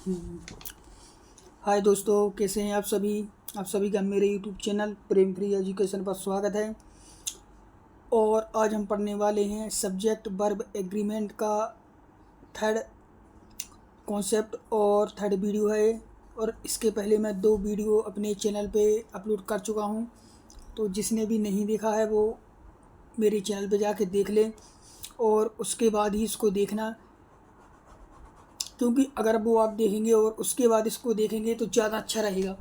हाय दोस्तों, कैसे हैं आप सभी का मेरे यूट्यूब चैनल प्रेम फ्री एजुकेशन पर स्वागत है। और आज हम पढ़ने वाले हैं सब्जेक्ट वर्ब एग्रीमेंट का थर्ड कॉन्सेप्ट और थर्ड वीडियो है। और इसके पहले मैं 2 वीडियो अपने चैनल पे अपलोड कर चुका हूं, तो जिसने भी नहीं देखा है वो मेरे चैनल पे जाके देख ले और उसके बाद ही इसको देखना, क्योंकि अगर वो आप देखेंगे और उसके बाद इसको देखेंगे तो ज़्यादा अच्छा रहेगा।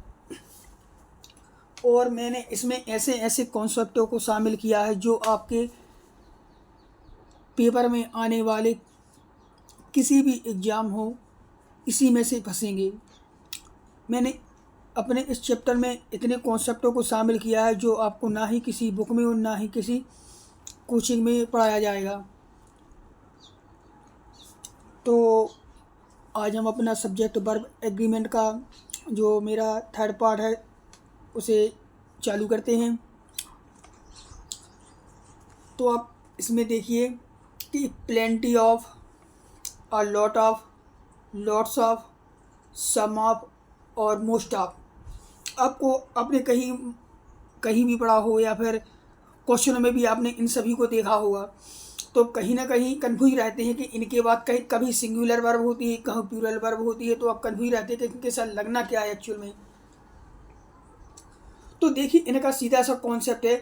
और मैंने इसमें ऐसे ऐसे कॉन्सेप्टों को शामिल किया है जो आपके पेपर में आने वाले किसी भी एग्ज़ाम हो, इसी में से फंसेंगे। मैंने अपने इस चैप्टर में इतने कॉन्सेप्टों को शामिल किया है जो आपको ना ही किसी बुक में और ना ही किसी कोचिंग में पढ़ाया जाएगा। तो आज हम अपना सब्जेक्ट वर्ब एग्रीमेंट का जो मेरा थर्ड पार्ट है उसे चालू करते हैं। तो आप इसमें देखिए कि plenty of, a lot of, lots of, some of और मोस्ट ऑफ। आपको आपने कहीं भी पढ़ा हो या फिर क्वेश्चनों में भी आपने इन सभी को देखा होगा, तो कहीं ना कहीं कन्फ्यूज रहते हैं कि इनके बाद कहीं कभी सिंगुलर वर्ब होती है, कहीं प्लूरल वर्ब होती है। तो आप कन्फ्यूज रहते हैं कि इनके साथ लगना क्या है एक्चुअल में। तो देखिए, इनका सीधा सा कॉन्सेप्ट है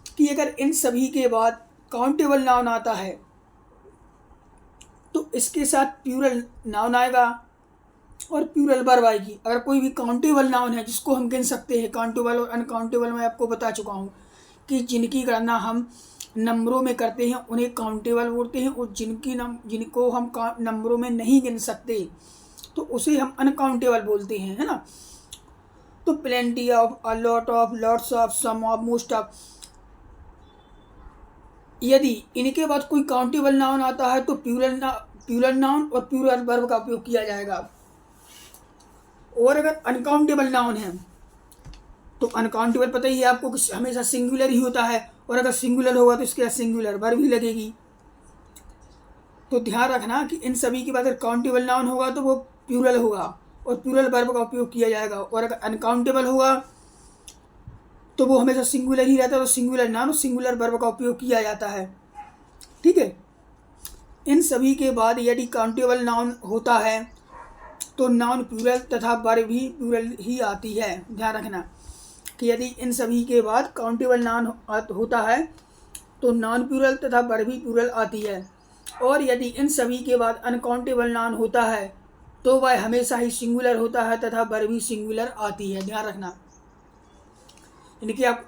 कि अगर इन सभी के बाद काउंटेबल नाउन आता है तो इसके साथ प्लूरल नाउन आएगा और प्लूरल वर्ब आएगी। अगर कोई भी काउंटेबल नाउन है जिसको हम गिन सकते हैं, काउंटेबल और अनकाउंटेबल मैं आपको बता चुका हूँ कि जिनकी गणना हम नंबरों में करते हैं उन्हें काउंटेबल बोलते हैं, और जिनको हम नंबरों में नहीं गिन सकते तो उसे हम अनकाउंटेबल बोलते हैं, है ना। तो plenty of, a lot of, lots of, some of, most of, यदि इनके बाद कोई काउंटेबल नाउन आता है तो प्लूरल नाउन और प्लूरल वर्ब का उपयोग किया जाएगा। और अगर अनकाउंटेबल नाउन है तो अनकाउंटेबल पता ही है आपको कि हमेशा सिंगुलर ही होता है, और अगर सिंगुलर होगा तो इसके साथ सिंगुलर वर्ब भी लगेगी। तो ध्यान रखना कि इन सभी के बाद अगर काउंटेबल नाउन होगा तो वो प्लूरल होगा और प्लूरल वर्ब का उपयोग किया जाएगा, और अगर अनकाउंटेबल होगा तो वो हमेशा सिंगुलर ही रहता है, तो सिंगुलर नाउन और सिंगुलर वर्ब का उपयोग किया जाता है। ठीक है। इन सभी के बाद यदि काउंटेबल नाउन होता है तो नाउन प्लूरल तथा वर्ब भी प्लूरल ही आती है। ध्यान रखना कि यदि इन सभी के बाद काउंटेबल नाउन होता है तो नाउन प्लूरल तथा वर्ब भी प्लूरल आती है, और यदि इन सभी के बाद अनकाउंटेबल नाउन होता है तो वह हमेशा ही सिंगुलर होता है तथा वर्ब भी सिंगुलर आती है। ध्यान रखना। इनके आप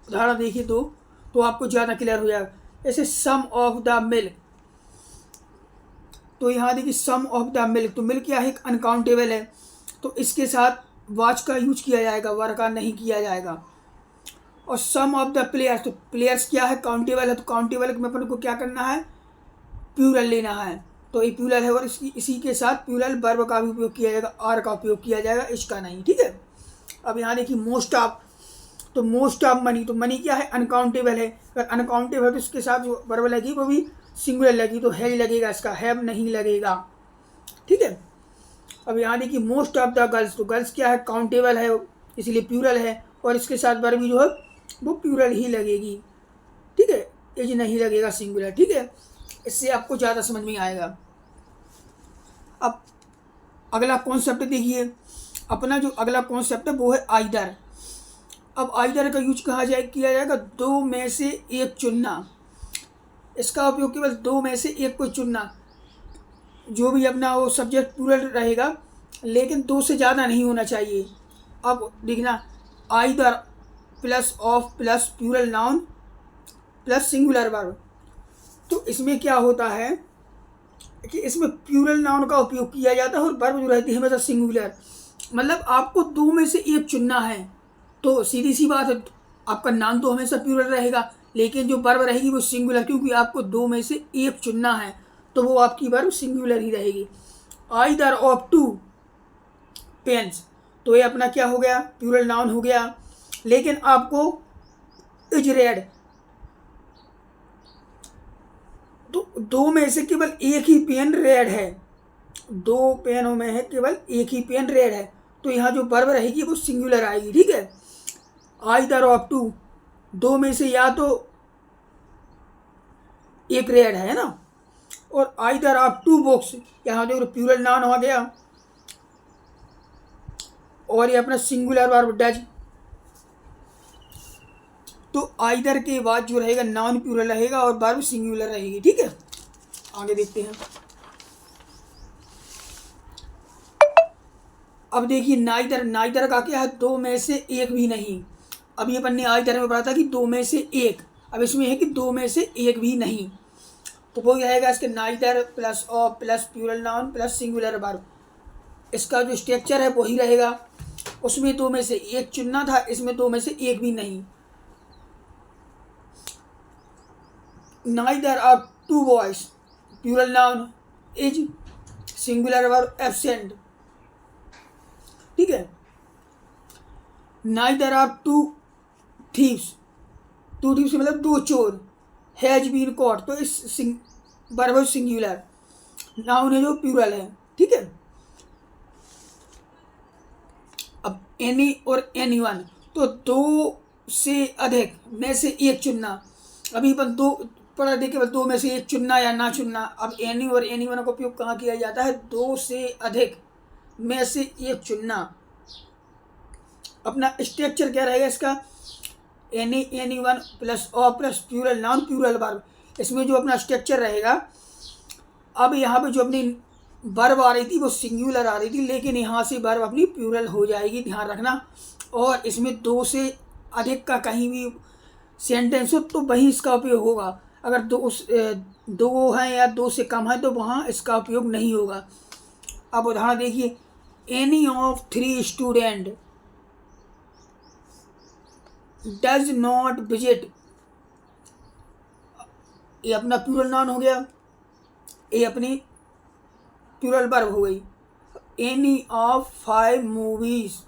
उदाहरण देखिए तो आपको ज़्यादा क्लियर हो जाएगा। जैसे सम ऑफ द मिल्क, तो यहाँ देखिए सम ऑफ द मिल्क, तो मिल्क क्या है, एक अनकाउंटेबल है, तो इसके साथ वाच का यूज किया जाएगा, वर का नहीं किया जाएगा। और सम ऑफ द प्लेयर्स, तो प्लेयर्स क्या है, काउंटेबल है, तो काउंटेबल में अपन को क्या करना है, प्लूरल लेना है, तो ये प्लूरल है, और इसी के साथ प्लूरल वर्ब का भी उपयोग किया जाएगा, आर का उपयोग किया जाएगा, इसका नहीं। ठीक है। अब यहाँ देखिए मोस्ट ऑफ, तो मोस्ट ऑफ मनी, तो मनी क्या है, अनकाउंटेबल है, अगर अनकाउंटेबल है तो इसके साथ जो वर्ब लगी वो भी सिंगुलर लगी, तो है लगेगा, इसका हैव नहीं लगेगा। ठीक है। अब यहाँ देखिए मोस्ट ऑफ द गर्ल्स, तो गर्ल्स क्या है, काउंटेबल है इसलिए प्लूरल है, और इसके साथ वर्ब भी जो है वो प्लूरल ही लगेगी। ठीक है, एज नहीं लगेगा सिंगुलर। ठीक है, इससे आपको ज़्यादा समझ में आएगा। अब अगला कॉन्सेप्ट देखिए, अपना जो अगला कॉन्सेप्ट है वो है आइदर। अब आइदर का यूज किया जाएगा, दो में से एक चुनना। इसका उपयोग केवल दो में से एक को चुनना, जो भी अपना वो सब्जेक्ट प्लूरल रहेगा, लेकिन दो से ज़्यादा नहीं होना चाहिए। अब देखना, either plus of plus plural noun plus singular verb, तो इसमें क्या होता है कि इसमें प्लूरल नाउन का उपयोग किया जाता है और वर्ब जो रहती है हमेशा सिंगुलर। मतलब आपको दो में से एक चुनना है, तो सीधी सी बात है, आपका नाउन तो हमेशा प्लूरल रहेगा लेकिन जो वर्ब रहेगी वो सिंगुलर, क्योंकि आपको दो में से एक चुनना है, तो वो आपकी वर्ब सिंगुलर ही रहेगी। आइदर ऑफ टू पेन्स, तो ये अपना क्या हो गया, प्लूरल नाउन हो गया, लेकिन आपको इज रेड, तो दो में से केवल एक ही पेन रेड है, दो पेनों में है केवल एक ही पेन रेड है, तो यहाँ जो वर्ब रहेगी वो सिंगुलर आएगी। ठीक है, आइदर ऑफ टू, दो में से या तो एक रेड है ना, और आइदर ऑफ टू बुक्स, यहाँ जो प्लूरल नाउन हो गया, और ये अपना सिंगुलर वर्ब डज। तो आइदर के बाद जो रहेगा नाउन प्लूरल रहेगा और वर्ब सिंगुलर रहेगी। ठीक है, आगे देखते हैं। अब देखिए नाइदर, नाइदर का क्या है, दो में से एक भी नहीं। अभी अपन ने आइदर में पढ़ा था कि दो में से एक, अब इसमें है कि दो में से एक भी नहीं। तो वो क्या रहेगा, इसके neither plus of plus plural noun plus singular verb, इसका जो स्ट्रक्चर है वही रहेगा। उसमें दो में से एक चुनना था, इसमें दो में से एक भी नहीं। Neither of two boys, plural noun is, singular verb absent. ठीक है, neither of two thieves, two thieves मतलब दो चोर, हैज बीन कॉट, तो इस वर्ब सिंगुलर, नाउन है जो प्लूरल है। ठीक है, अब एनी और एनीवन, तो दो से अधिक में से एक चुनना। अभी अपन दो पढ़ा देखे, बस दो में से एक चुनना या ना चुनना। अब एनी और एनीवन का उपयोग कहाँ किया जाता है, दो से अधिक में से एक चुनना। अपना स्ट्रक्चर क्या रहेगा इसका, any anyone plus of plus plural noun plural verb, इसमें जो अपना स्ट्रक्चर रहेगा। अब यहाँ पे जो अपनी वर्ब आ रही थी वो सिंगुलर आ रही थी, लेकिन यहाँ से वर्ब अपनी प्लूरल हो जाएगी, ध्यान रखना। और इसमें दो से अधिक का कहीं भी सेंटेंस हो तो वहीं इसका उपयोग होगा। अगर दो हैं या दो से कम है तो वहाँ इसका उपयोग नहीं होगा। अब उदाहरण देखिए, any of three student does not visit, ये अपना प्लूरल नाउन हो गया, ये अपनी प्लूरल वर्ब हो गई। Any of five movies,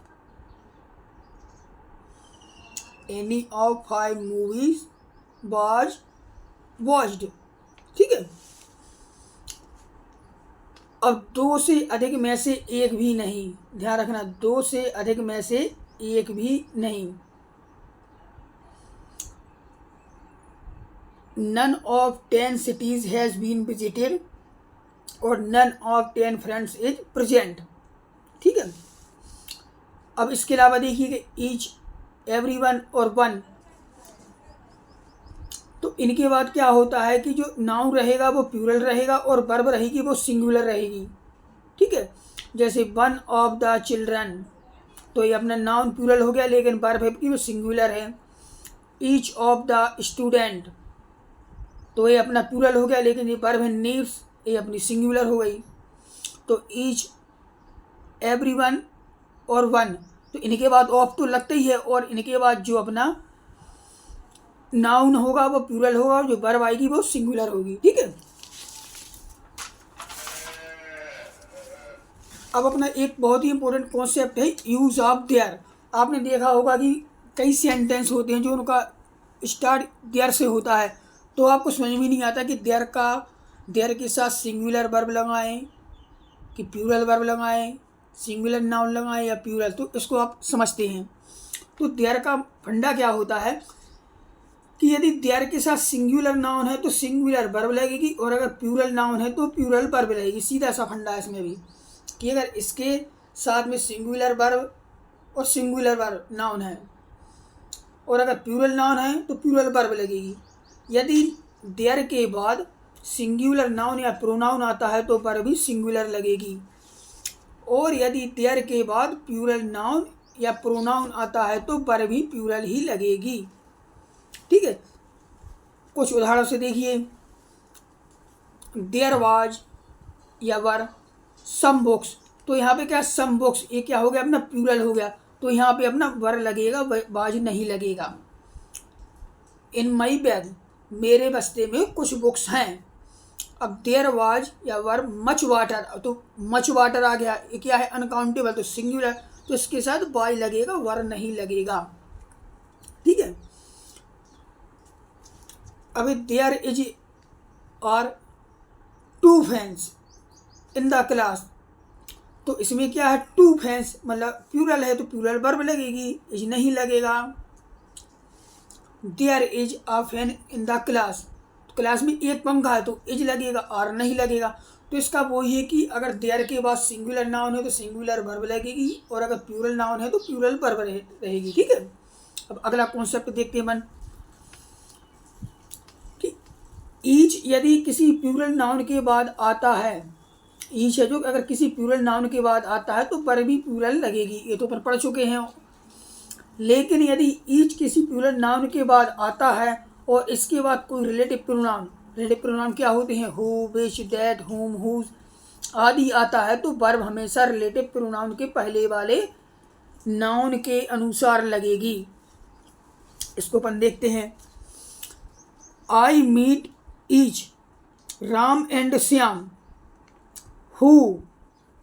any of five movies was watched. ठीक है, अब दो से अधिक में से एक भी नहीं, ध्यान रखना, दो से अधिक में से एक भी नहीं। None of 10 cities has been visited, और none of 10 friends is present. ठीक है, अब इसके अलावा देखिए कि ईच, एवरीवन और वन, तो इनके बाद क्या होता है कि जो नाउन रहेगा वो प्लूरल रहेगा और वर्ब रहेगी वो सिंगुलर रहेगी। ठीक है, जैसे वन ऑफ द चिल्ड्रन, तो ये अपना नाउन प्लूरल हो गया लेकिन वर्ब है कि वो सिंगुलर है। ईच ऑफ द स्टूडेंट, तो ये अपना प्लूरल हो गया लेकिन ये वर्ब है नीड्स, ये अपनी सिंगुलर हो गई। तो ईच, एवरीवन और वन, तो इनके बाद ऑफ तो लगता ही है, और इनके बाद जो अपना नाउन होगा वो प्लूरल होगा और जो वर्ब आएगी वो सिंगुलर होगी। ठीक है, अब अपना एक बहुत ही इंपॉर्टेंट कॉन्सेप्ट है यूज ऑफ देयर। आपने देखा होगा कि कई सेंटेंस होते हैं जो उनका स्टार्ट देयर से होता है, तो आपको समझ में नहीं आता कि देयर के साथ सिंगुलर वर्ब लगाएं कि प्लूरल वर्ब लगाएं, सिंगुलर नाउन लगाएं या प्लूरल, तो इसको आप समझते हैं। तो देयर का फंडा क्या होता है कि यदि देयर के साथ सिंगुलर नाउन है तो सिंगुलर वर्ब लगेगी, और अगर प्लूरल नाउन है तो प्लूरल वर्ब लगेगी। सीधा सा फंडा है इसमें भी कि अगर इसके साथ में सिंगुलर वर्ब और सिंगुलर वर्ब नाउन है, और अगर प्लूरल नाउन है तो प्लूरल वर्ब लगेगी। यदि देयर के बाद सिंगुलर नाउन या प्रोनाउन आता है तो वर्ब भी सिंगुलर लगेगी, और यदि देयर के बाद प्लूरल नाउन या प्रोनाउन आता है तो वर्ब भी प्लूरल ही लगेगी। ठीक है, कुछ उदाहरण से देखिए, देयर वाज या वर सम बुक्स, तो यहाँ पे क्या सम बुक्स, ये क्या हो गया अपना प्लूरल हो गया, तो यहाँ पे अपना वर लगेगा, वाज नहीं लगेगा। इन माई बैग, मेरे बस्ते में कुछ बुक्स हैं। अब देयर वाज या वर मच वाटर, तो मच वाटर आ गया, ये क्या है अनकाउंटेबल, तो सिंगुलर, तो इसके साथ वाई लगेगा, वर नहीं लगेगा। ठीक है, अभी there is are two fans, in the class, तो इसमें क्या है, 2 फैंस, मतलब प्लूरल है तो प्लूरल वर्ब लगेगी, इज नहीं लगेगा। There is a fan in the class, class में एक पंखा है तो इज लगेगा, आर नहीं लगेगा। तो इसका वो ये कि अगर देयर के बाद सिंगुलर नाउन है तो सिंगुलर वर्ब लगेगी, और अगर प्लूरल नाउन है तो प्लूरल वर्ब रहेगी। ठीक है, अब अगला कॉन्सेप्ट देखते हैं मन कि ईच यदि किसी प्लूरल नाउन के बाद आता है, ईच है जो अगर किसी प्लूरल नाउन के बाद आता है तो पर भी प्लूरल लगेगी, ये तो अपन पढ़ चुके हैं। लेकिन यदि ईच किसी प्लूरल नाउन के बाद आता है और इसके बाद कोई रिलेटिव प्रोनाउन क्या होते हैं, हु, विच, दैट, हुम, हुज आदि आता है, तो वर्ब हमेशा रिलेटिव प्रोनाउन के पहले वाले नाउन के अनुसार लगेगी। इसको अपन देखते हैं। I meet each Ram and Shyam, who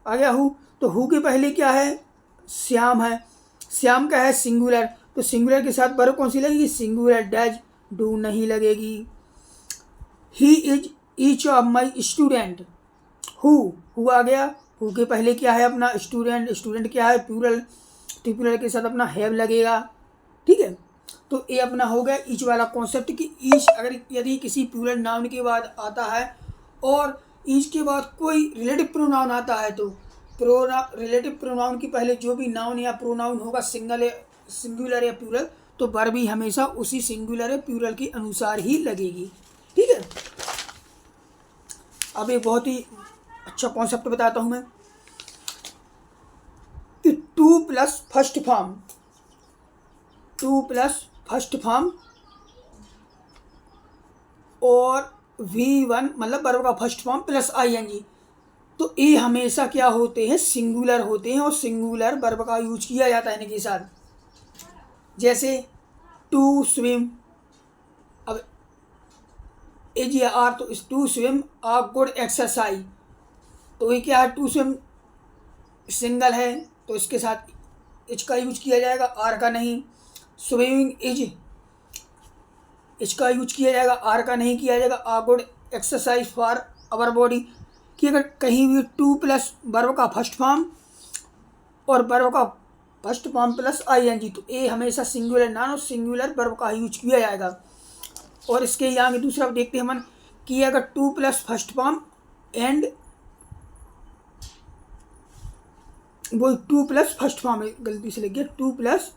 आ गया हु, तो हु के पहले क्या है, श्याम है, श्याम का है सिंगुलर, तो सिंगुलर के साथ वर्ब कौन सी लगेगी, सिंगुलर, डज, डू नहीं लगेगी। He is each of my student, who आ गया, हु के पहले क्या है अपना स्टूडेंट, स्टूडेंट क्या है प्लूरल, तो प्लूरल के साथ अपना हैव लगेगा। ठीक है, तो ये अपना हो गया ईच वाला कॉन्सेप्ट कि ईच अगर यदि किसी प्लूरल नाउन के बाद आता है और ईच के बाद कोई रिलेटिव प्रोनाउन आता है, तो रिलेटिव प्रोनाउन की पहले जो भी नाउन या प्रोनाउन होगा सिंगुलर या प्लूरल, तो वर्ब भी हमेशा उसी सिंगुलर या प्लूरल के अनुसार ही लगेगी। ठीक है, अब एक बहुत ही अच्छा कॉन्सेप्ट बताता हूं मैं कि 2 plus first form, 2 plus first form और V1 मतलब वर्ब का फर्स्ट फॉर्म प्लस ING, तो ये हमेशा क्या होते हैं, सिंगुलर होते हैं और सिंगुलर वर्ब का यूज किया जाता है इनके साथ। जैसे टू स्विम, अब एज या आर, तो इस to swim a good exercise, तो ये क्या है, टू स्विम सिंगल है तो इसके साथ इच का यूज किया जाएगा, आर का नहीं। स्विमिंग इच का यूज किया जाएगा, आर का नहीं किया जाएगा। A good exercise for our body, कि अगर कहीं भी 2 प्लस वर्ब का फर्स्ट फॉर्म और वर्ब का फर्स्ट फॉर्म प्लस ING, तो ए हमेशा सिंगुलर नाउन और सिंगुलर वर्ब का यूज किया जाएगा। और इसके यहाँ दूसरा देखते हैं हम कि अगर 2 प्लस फर्स्ट फॉर्म एंड वो 2 प्लस फर्स्ट फॉर्म है, गलती से लग गया, 2 प्लस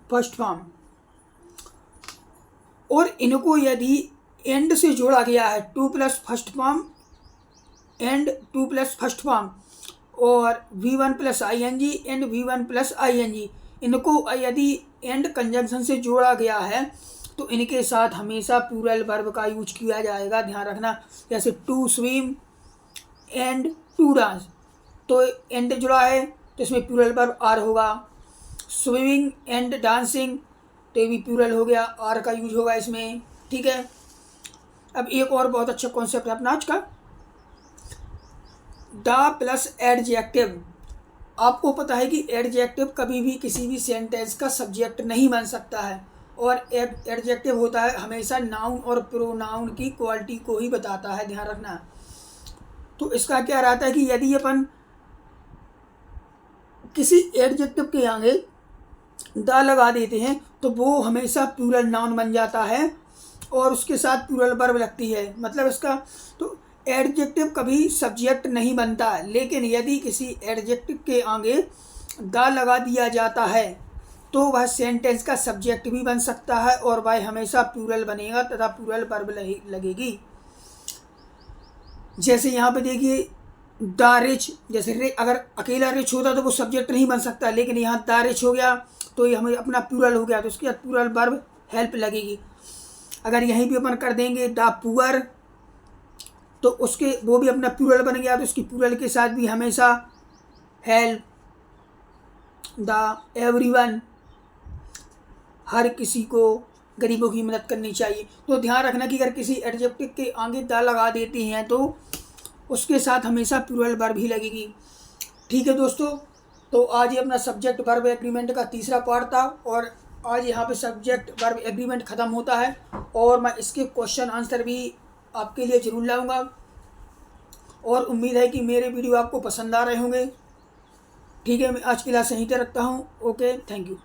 फर्स्ट फॉर्म और इनको यदि एंड से जोड़ा गया है, 2 plus first form and 2 plus first form और V1 plus ING and V1 plus ING, इनको यदि एंड कंजंक्शन से जोड़ा गया है तो इनके साथ हमेशा प्लूरल वर्ब का यूज किया जाएगा, ध्यान रखना। जैसे to swim and to dance, तो एंड जुड़ा है तो इसमें प्लूरल वर्ब आर होगा। स्विमिंग एंड डांसिंग, तो ये भी प्लूरल हो गया, आर का यूज होगा इसमें। ठीक है, अब एक और बहुत अच्छा कॉन्सेप्ट है अपना आज का, द प्लस एडजेक्टिव। आपको पता है कि एडजेक्टिव कभी भी किसी भी सेंटेंस का सब्जेक्ट नहीं बन सकता है, और एडजेक्टिव होता है हमेशा नाउन और प्रोनाउन की क्वालिटी को ही बताता है, ध्यान रखना। तो इसका क्या रहता है कि यदि अपन किसी एडजेक्टिव के आगे द लगा देते हैं तो वो हमेशा प्लूरल नाउन बन जाता है और उसके साथ प्लूरल वर्ब लगती है, मतलब इसका तो एडजेक्टिव कभी सब्जेक्ट नहीं बनता है। लेकिन यदि किसी एडजेक्टिव के आगे द लगा दिया जाता है तो वह सेंटेंस का सब्जेक्ट भी बन सकता है और वह हमेशा प्लूरल बनेगा तथा प्लूरल वर्ब लगेगी। जैसे यहाँ पे देखिए द रिच, जैसे अगर अकेला रिच होता तो वो सब्जेक्ट नहीं बन सकता, लेकिन यहाँ द रिच हो गया तो ये हमें अपना प्लूरल हो गया, तो उसके बाद प्लूरल वर्ब हेल्प लगेगी। अगर यहीं भी अपन कर देंगे द पुअर, तो उसके वो भी अपना प्लूरल बन गया, तो उसकी प्लूरल के साथ भी हमेशा हेल्प, द एवरीवन, हर किसी को गरीबों की मदद करनी चाहिए। तो ध्यान रखना कि अगर किसी एडजेक्टिव के आगे द लगा देते हैं तो उसके साथ हमेशा प्लूरल वर्ब ही लगेगी। ठीक है दोस्तों, तो आज ये अपना सब्जेक्ट वर्ब एग्रीमेंट का तीसरा पार्ट था और आज यहाँ पे सब्जेक्ट वर्ब एग्रीमेंट ख़त्म होता है और मैं इसके क्वेश्चन आंसर भी आपके लिए ज़रूर लाऊंगा। और उम्मीद है कि मेरे वीडियो आपको पसंद आ रहे होंगे। ठीक है, मैं आज की क्लास यहीं तक रखता हूँ। Okay, thank you.